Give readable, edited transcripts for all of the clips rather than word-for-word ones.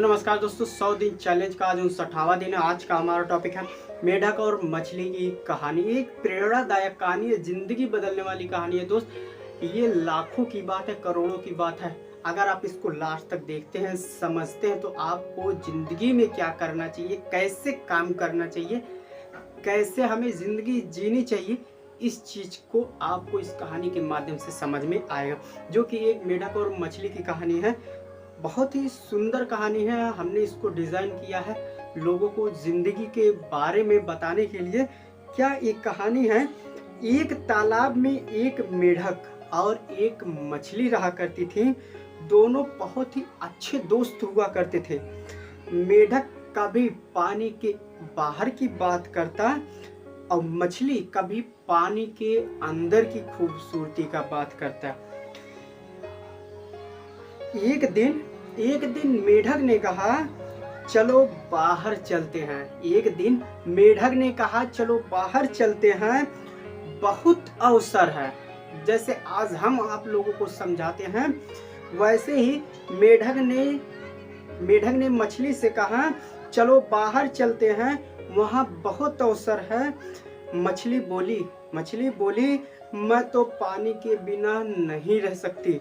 नमस्कार दोस्तों, 100 दिन चैलेंज का आज 59वां दिन है। आज का हमारा टॉपिक है मेढक और मछली की कहानी। एक प्रेरणादायक कहानी है, जिंदगी बदलने वाली कहानी है दोस्त। ये लाखों की बात है, करोड़ों की बात है। अगर आप इसको लास्ट तक देखते हैं, समझते हैं, तो आपको जिंदगी में क्या करना चाहिए, कैसे काम करना चाहिए, कैसे हमें जिंदगी जीनी चाहिए, इस चीज को आपको इस कहानी के माध्यम से समझ में आएगा। जो कि एक मेढक और मछली की कहानी है। बहुत ही सुंदर कहानी है। हमने इसको डिज़ाइन किया है लोगों को ज़िंदगी के बारे में बताने के लिए। क्या एक कहानी है, एक तालाब में एक मेढक और एक मछली रहा करती थी। दोनों बहुत ही अच्छे दोस्त हुआ करते थे। मेढक कभी पानी के बाहर की बात करता और मछली कभी पानी के अंदर की खूबसूरती का बात करता। एक दिन मेढक ने कहा चलो बाहर चलते हैं। एक दिन मेढक ने कहा चलो बाहर चलते हैं, बहुत अवसर है। जैसे आज हम आप लोगों को समझाते हैं, वैसे ही मेढक ने मछली से कहा चलो बाहर चलते हैं, वहाँ बहुत अवसर है। मछली बोली मैं तो पानी के बिना नहीं रह सकती,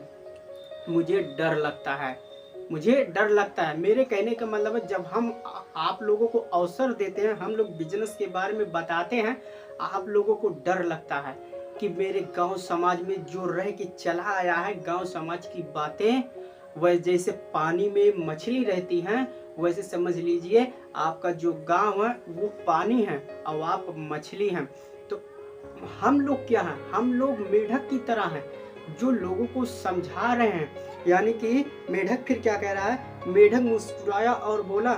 मुझे डर लगता है। मेरे कहने का मतलब है, जब हम आप लोगों को अवसर देते हैं, हम लोग बिजनेस के बारे में बताते हैं, आप लोगों को डर लगता है कि मेरे गांव समाज में जो रह के चला आया है, गांव समाज की बातें वह जैसे पानी में मछली रहती हैं, वैसे समझ लीजिए आपका जो गांव है वो पानी है और आप मछली हैं। तो हम लोग क्या हैं? हम लोग मेढक की तरह हैं, जो लोगों को समझा रहे हैं। यानी कि मेढक फिर क्या कह रहा है? मेढक मुस्कुराया और बोला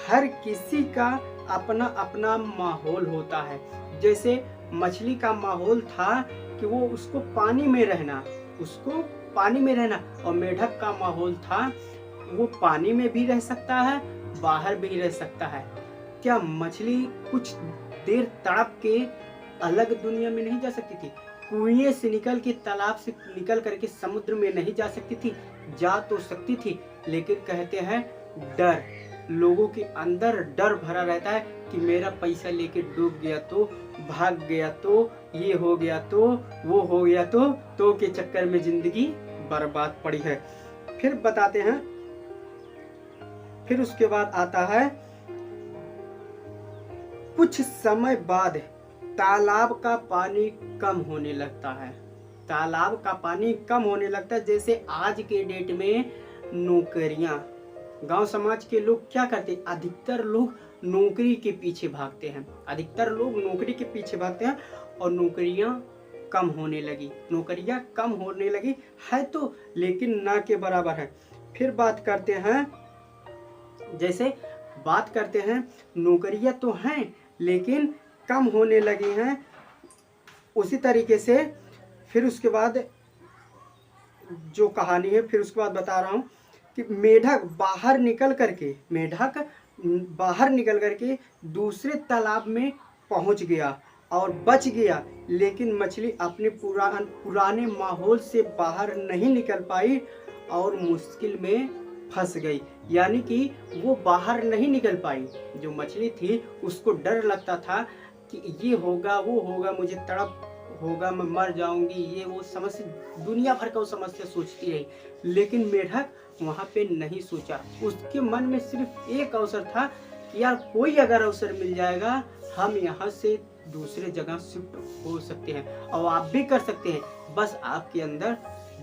हर किसी का अपना अपना माहौल होता है। जैसे मछली का माहौल था कि वो उसको पानी में रहना, और मेढक का माहौल था वो पानी में भी रह सकता है, बाहर भी रह सकता है। क्या मछली कुछ देर तड़प के अलग दुनिया में नहीं जा सकती थी? कुएं से निकल के, तालाब से निकल करके समुद्र में नहीं जा सकती थी? जा तो सकती थी, लेकिन कहते हैं डर, लोगों के अंदर डर भरा रहता है कि मेरा पैसा लेके डूब गया तो, भाग गया तो, ये हो गया तो, वो हो गया तो के चक्कर में जिंदगी बर्बाद पड़ी है। फिर बताते हैं, फिर उसके बाद आता है कुछ समय बाद तालाब का पानी कम होने लगता है। जैसे आज के डेट में नौकरियां, गांव समाज के लोग क्या करते? अधिकतर लोग नौकरी के पीछे भागते हैं, और नौकरियां कम होने लगी है तो, लेकिन ना के बराबर है। फिर बात करते हैं नौकरियां तो हैं लेकिन कम होने लगी हैं। उसी तरीके से फिर उसके बाद जो कहानी है, फिर उसके बाद बता रहा हूँ कि मेढक बाहर निकल करके दूसरे तालाब में पहुंच गया और बच गया। लेकिन मछली अपने पुराने माहौल से बाहर नहीं निकल पाई और मुश्किल में फंस गई। यानी कि वो बाहर नहीं निकल पाई। जो मछली थी उसको डर लगता था कि ये होगा, वो होगा, मुझे तड़प होगा, मैं मर जाऊंगी, ये वो समस्या, दुनिया भर का वो समस्या सोचती रही। लेकिन मेढक वहाँ पे नहीं सोचा। उसके मन में सिर्फ एक अवसर था कि यार कोई अगर अवसर मिल जाएगा, हम यहाँ से दूसरे जगह शिफ्ट हो सकते हैं और आप भी कर सकते हैं। बस आपके अंदर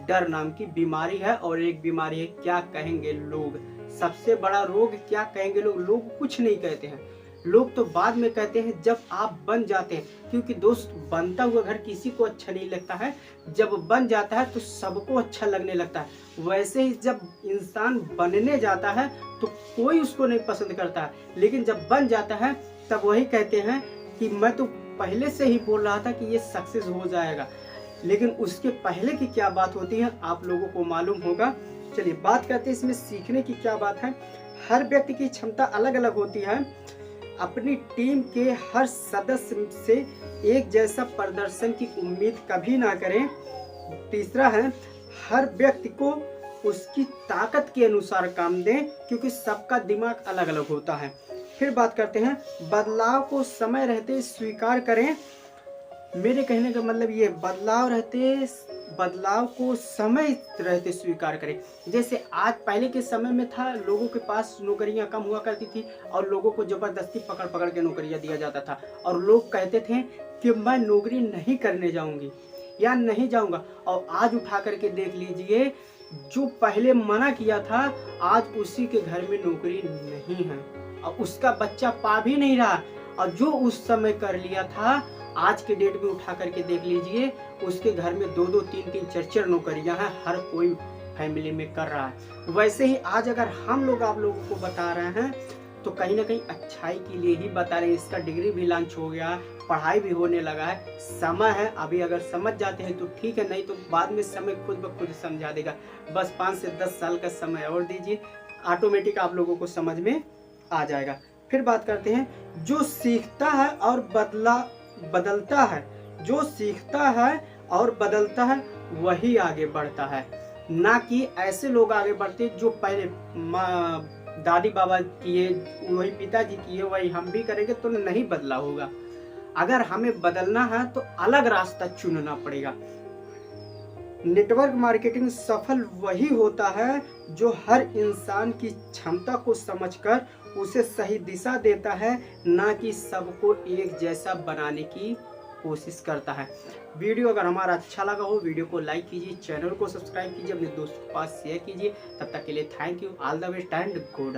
डर नाम की बीमारी है, और एक बीमारी है क्या कहेंगे लोग। सबसे बड़ा रोग क्या कहेंगे लोग। लोग कुछ नहीं कहते हैं, लोग तो बाद में कहते हैं जब आप बन जाते हैं। क्योंकि दोस्त, बनता हुआ घर किसी को अच्छा नहीं लगता है, जब बन जाता है तो सबको अच्छा लगने लगता है। वैसे ही जब इंसान बनने जाता है तो कोई उसको नहीं पसंद करता है, लेकिन जब बन जाता है तब वही कहते हैं कि मैं तो पहले से ही बोल रहा था कि ये सक्सेस हो जाएगा। लेकिन उसके पहले की क्या बात होती है आप लोगों को मालूम होगा। चलिए बात करते हैं इसमें सीखने की क्या बात है। हर व्यक्ति की क्षमता अलग अलग होती है। अपनी टीम के हर सदस्य से एक जैसा प्रदर्शन की उम्मीद कभी ना करें। तीसरा है, हर व्यक्ति को उसकी ताकत के अनुसार काम दें, क्योंकि सबका दिमाग अलग अलग होता है। फिर बात करते हैं, बदलाव को समय रहते स्वीकार करें। मेरे कहने का मतलब ये, बदलाव को समय रहते स्वीकार करें। जैसे आज पहले के समय में था, लोगों के पास नौकरियां कम हुआ करती थी और लोगों को ज़बरदस्ती पकड़ पकड़ के नौकरियां दिया जाता था, और लोग कहते थे कि मैं नौकरी नहीं करने जाऊंगी या नहीं जाऊंगा। और आज उठा करके देख लीजिए, जो पहले मना किया था आज उसी के घर में नौकरी नहीं है और उसका बच्चा पा भी नहीं रहा। और जो उस समय कर लिया था, आज के डेट में उठा करके देख लीजिए, उसके घर में 2-2, 3-3, 4-4 नौकरियां हैं, हर कोई फैमिली में कर रहा है। वैसे ही आज अगर हम लोग आप लोगों को बता रहे हैं तो कहीं ना कहीं अच्छाई के लिए ही बता रहे हैं। इसका डिग्री भी लॉन्च हो गया, पढ़ाई भी होने लगा है, समय है अभी, अगर समझ जाते हैं तो ठीक है, नहीं तो बाद में समय खुद ब खुद समझा देगा। बस 5 से 10 साल का समय और दीजिए, ऑटोमेटिक आप लोगों को समझ में आ जाएगा। फिर बात करते हैं, जो सीखता है और बदलता है, जो सीखता है और बदलता है वही आगे बढ़ता है, ना कि ऐसे लोग आगे बढ़ते जो पहले दादी बाबा किए वही पिताजी किए वही हम भी करेंगे तो नहीं बदला होगा। अगर हमें बदलना है तो अलग रास्ता चुनना पड़ेगा। नेटवर्क मार्केटिंग सफल वही होता है जो हर इंसान की क्षमता को समझकर उसे सही दिशा देता है, ना कि सबको एक जैसा बनाने की कोशिश करता है। वीडियो अगर हमारा अच्छा लगा हो, वीडियो को लाइक कीजिए, चैनल को सब्सक्राइब कीजिए, अपने दोस्तों के पास शेयर कीजिए। तब तक के लिए thank you, all the best and good.